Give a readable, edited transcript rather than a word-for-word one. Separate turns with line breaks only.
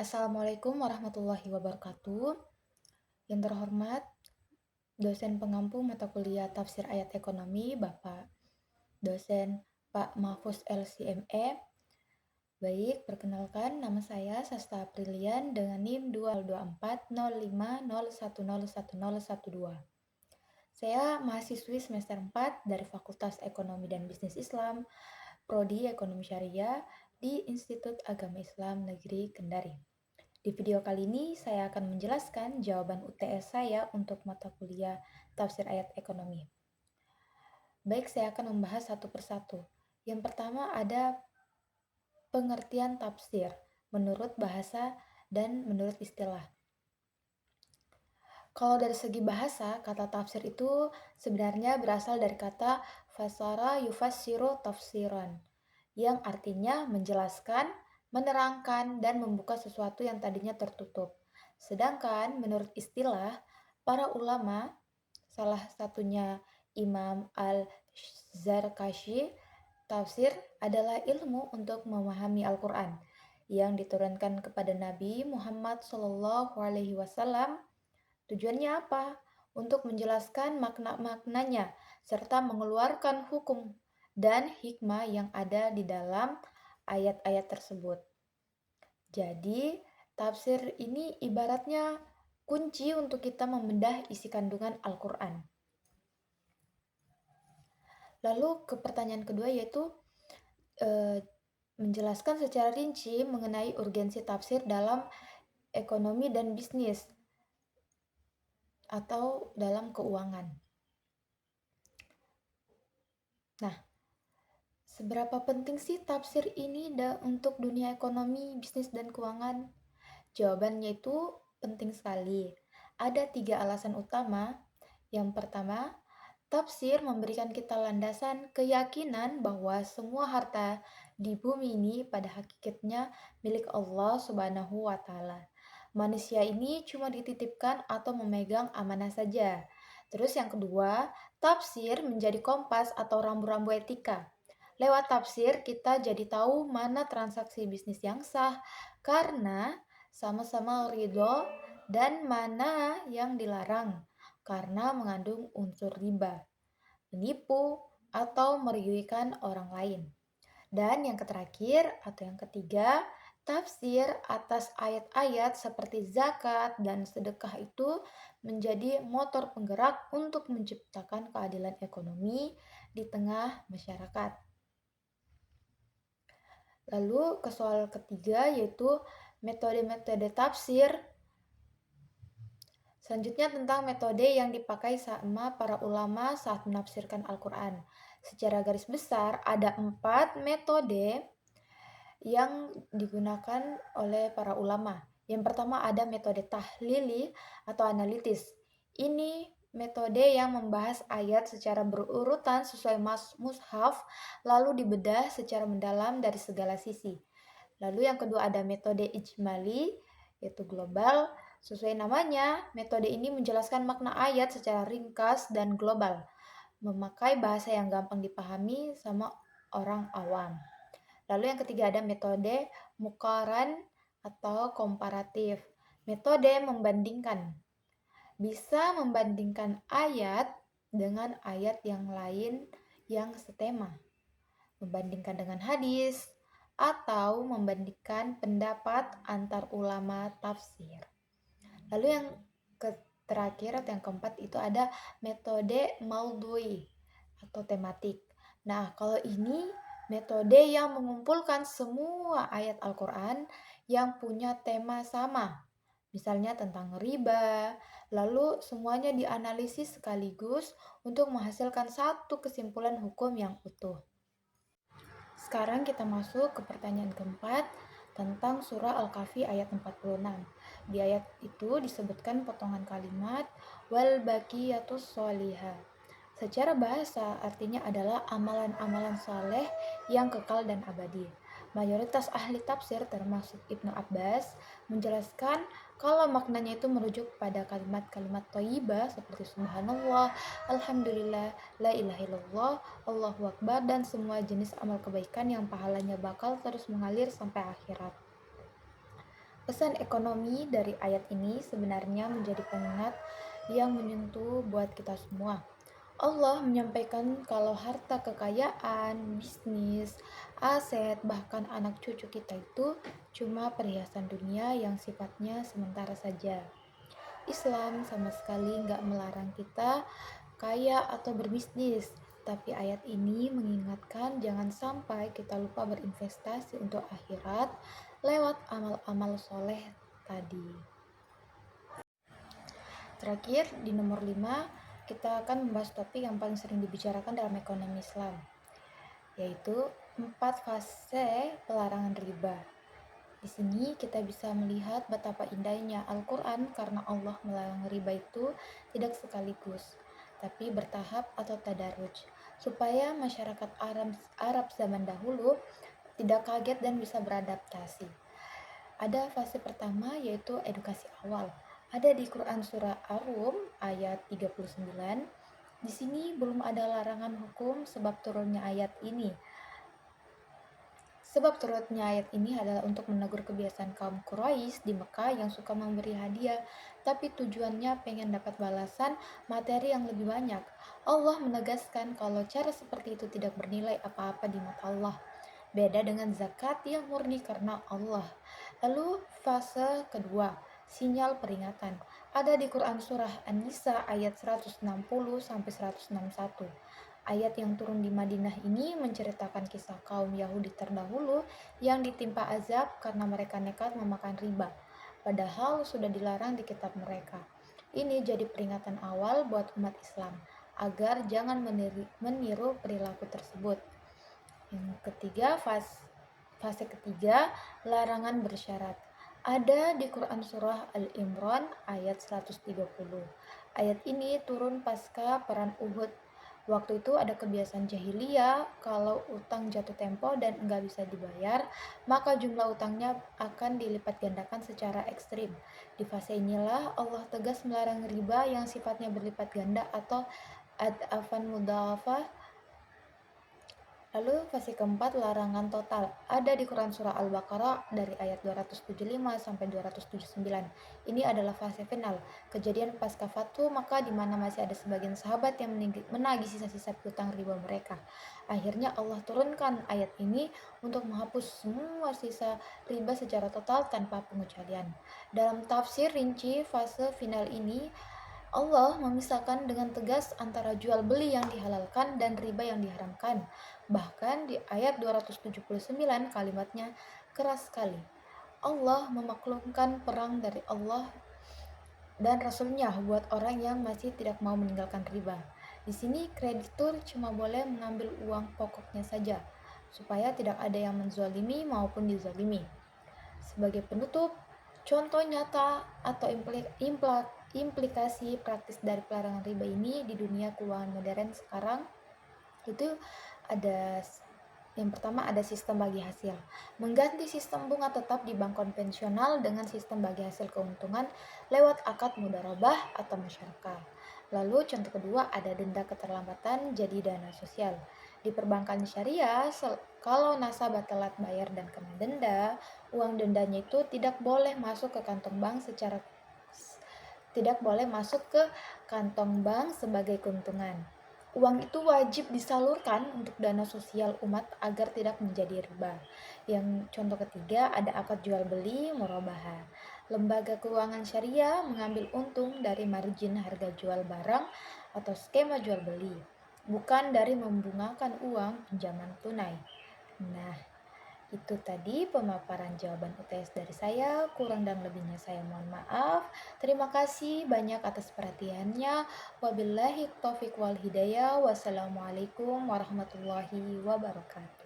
Assalamualaikum warahmatullahi wabarakatuh. Yang terhormat, dosen pengampu mata kuliah Tafsir Ayat Ekonomi, Bapak dosen Pak Mahfuz LCME. Baik, perkenalkan nama saya Sasta Aprilian dengan NIM 2240501011012. Saya mahasiswi semester 4 dari Fakultas Ekonomi dan Bisnis Islam, Prodi Ekonomi Syariah di Institut Agama Islam Negeri Kendari. Di video kali ini saya akan menjelaskan jawaban UTS saya untuk mata kuliah Tafsir Ayat Ekonomi. Baik, saya akan membahas satu persatu. Yang pertama ada pengertian tafsir menurut bahasa dan menurut istilah. Kalau dari segi bahasa, kata tafsir itu sebenarnya berasal dari kata fasara yufassiru tafsiran, yang artinya menjelaskan, menerangkan, dan membuka sesuatu yang tadinya tertutup. Sedangkan menurut istilah, para ulama, salah satunya Imam Al-Zarkashi, tafsir adalah ilmu untuk memahami Al-Quran yang diturunkan kepada Nabi Muhammad SAW. Tujuannya apa? Untuk menjelaskan makna-maknanya serta mengeluarkan hukum dan hikmah yang ada di dalam ayat-ayat tersebut. Jadi, tafsir ini ibaratnya kunci untuk kita membedah isi kandungan Al-Quran. Lalu ke pertanyaan kedua yaitu menjelaskan secara rinci mengenai urgensi tafsir dalam ekonomi dan bisnis atau dalam keuangan. Nah, seberapa penting sih tafsir ini untuk dunia ekonomi, bisnis, dan keuangan? Jawabannya itu penting sekali. Ada 3 alasan utama. Yang pertama, tafsir memberikan kita landasan keyakinan bahwa semua harta di bumi ini pada hakikatnya milik Allah Subhanahu wa Ta'ala. Manusia ini cuma dititipkan atau memegang amanah saja. Terus yang kedua, tafsir menjadi kompas atau rambu-rambu etika. Lewat tafsir kita jadi tahu mana transaksi bisnis yang sah karena sama-sama ridho dan mana yang dilarang karena mengandung unsur riba, menipu, atau merugikan orang lain. Dan yang terakhir atau yang ketiga, tafsir atas ayat-ayat seperti zakat dan sedekah itu menjadi motor penggerak untuk menciptakan keadilan ekonomi di tengah masyarakat. Lalu ke soal ketiga yaitu metode-metode tafsir. Selanjutnya tentang metode yang dipakai sama para ulama saat menafsirkan Al-Quran. Secara garis besar ada 4 metode yang digunakan oleh para ulama. Yang pertama ada metode tahlili atau analitis. Ini metode yang membahas ayat secara berurutan sesuai mushaf lalu dibedah secara mendalam dari segala sisi. Lalu yang kedua ada metode ijmali yaitu global. Sesuai namanya, metode ini menjelaskan makna ayat secara ringkas dan global, memakai bahasa yang gampang dipahami sama orang awam. Lalu yang ketiga ada metode muqaran atau komparatif. Metode membandingkan. Bisa membandingkan ayat dengan ayat yang lain yang setema. Membandingkan dengan hadis atau membandingkan pendapat antar ulama tafsir. Lalu yang terakhir atau yang keempat itu ada metode maudhui atau tematik. Nah, kalau ini metode yang mengumpulkan semua ayat Al-Quran yang punya tema sama. Misalnya tentang riba, lalu semuanya dianalisis sekaligus untuk menghasilkan satu kesimpulan hukum yang utuh. Sekarang kita masuk ke pertanyaan keempat tentang surah Al-Kahfi ayat 46. Di ayat itu disebutkan potongan kalimat wal baqiyatus sholihah. Secara bahasa artinya adalah amalan-amalan saleh yang kekal dan abadi. Mayoritas ahli tafsir termasuk Ibnu Abbas menjelaskan kalau maknanya itu merujuk pada kalimat-kalimat thayyibah seperti subhanallah, alhamdulillah, la ilaha illallah, Allahu akbar dan semua jenis amal kebaikan yang pahalanya bakal terus mengalir sampai akhirat. Pesan ekonomi dari ayat ini sebenarnya menjadi pengingat yang menyentuh buat kita semua. Allah menyampaikan kalau harta kekayaan, bisnis, aset, bahkan anak cucu kita itu cuma perhiasan dunia yang sifatnya sementara saja. Islam sama sekali nggak melarang kita kaya atau berbisnis, tapi ayat ini mengingatkan jangan sampai kita lupa berinvestasi untuk akhirat lewat amal-amal soleh tadi. Terakhir, di nomor 5, kita akan membahas topik yang paling sering dibicarakan dalam ekonomi Islam, yaitu 4 fase pelarangan riba. Di sini kita bisa melihat betapa indahnya Al-Quran karena Allah melarang riba itu tidak sekaligus, tapi bertahap atau tadarruj, supaya masyarakat Arab zaman dahulu tidak kaget dan bisa beradaptasi. Ada fase pertama yaitu edukasi awal. Ada di Quran surah Ar-Rum ayat 39. Di sini belum ada larangan hukum sebab turunnya ayat ini. Sebab turunnya ayat ini adalah untuk menegur kebiasaan kaum Quraisy di Mekah yang suka memberi hadiah, tapi tujuannya pengen dapat balasan materi yang lebih banyak. Allah menegaskan kalau cara seperti itu tidak bernilai apa-apa di mata Allah. Beda dengan zakat yang murni karena Allah. Lalu fase kedua, sinyal peringatan. Ada di Quran surah An-Nisa ayat 160 sampai 161. Ayat yang turun di Madinah ini menceritakan kisah kaum Yahudi terdahulu yang ditimpa azab karena mereka nekat memakan riba, padahal sudah dilarang di kitab mereka. Ini jadi peringatan awal buat umat Islam agar jangan meniru perilaku tersebut. Yang ketiga, fase ketiga, larangan bersyarat. Ada di Quran surah Al-Imran ayat 130. Ayat ini turun pasca perang Uhud. Waktu itu ada kebiasaan jahiliyah, kalau utang jatuh tempo dan enggak bisa dibayar, maka jumlah utangnya akan dilipat gandakan secara ekstrim. Di fase inilah Allah tegas melarang riba yang sifatnya berlipat ganda atau ad-afan mudhafah. Lalu fase keempat, larangan total. Ada di Quran surah Al-Baqarah dari ayat 275 sampai 279. Ini adalah fase final, kejadian pasca Fatu Makkah di mana masih ada sebagian sahabat yang menagih sisa-sisa piutang riba mereka. Akhirnya Allah turunkan ayat ini untuk menghapus semua sisa riba secara total tanpa pengecualian. Dalam tafsir rinci fase final ini, Allah memisahkan dengan tegas antara jual beli yang dihalalkan dan riba yang diharamkan. Bahkan di ayat 279 kalimatnya keras sekali. Allah memaklumkan perang dari Allah dan Rasulnya buat orang yang masih tidak mau meninggalkan riba. Di sini kreditur cuma boleh mengambil uang pokoknya saja, supaya tidak ada yang menzalimi maupun dizalimi. Sebagai penutup, contoh nyata atau implikasi praktis dari pelarangan riba ini di dunia keuangan modern sekarang itu ada yang pertama ada sistem bagi hasil. Mengganti sistem bunga tetap di bank konvensional dengan sistem bagi hasil keuntungan lewat akad mudharabah atau musyarakah. Lalu contoh kedua ada denda keterlambatan jadi dana sosial. Di perbankan syariah, kalau nasabah telat bayar dan kena denda, uang dendanya itu tidak boleh masuk ke kantong bank sebagai keuntungan. Uang itu wajib disalurkan untuk dana sosial umat agar tidak menjadi riba. Yang contoh ketiga ada akad jual beli murabahah. Lembaga keuangan syariah mengambil untung dari margin harga jual barang atau skema jual beli, bukan dari membungakan uang pinjaman tunai. Nah, itu tadi pemaparan jawaban UTS dari saya, kurang dan lebihnya saya mohon maaf. Terima kasih banyak atas perhatiannya. Wabillahi taufiq wal hidayah. Wassalamualaikum warahmatullahi wabarakatuh.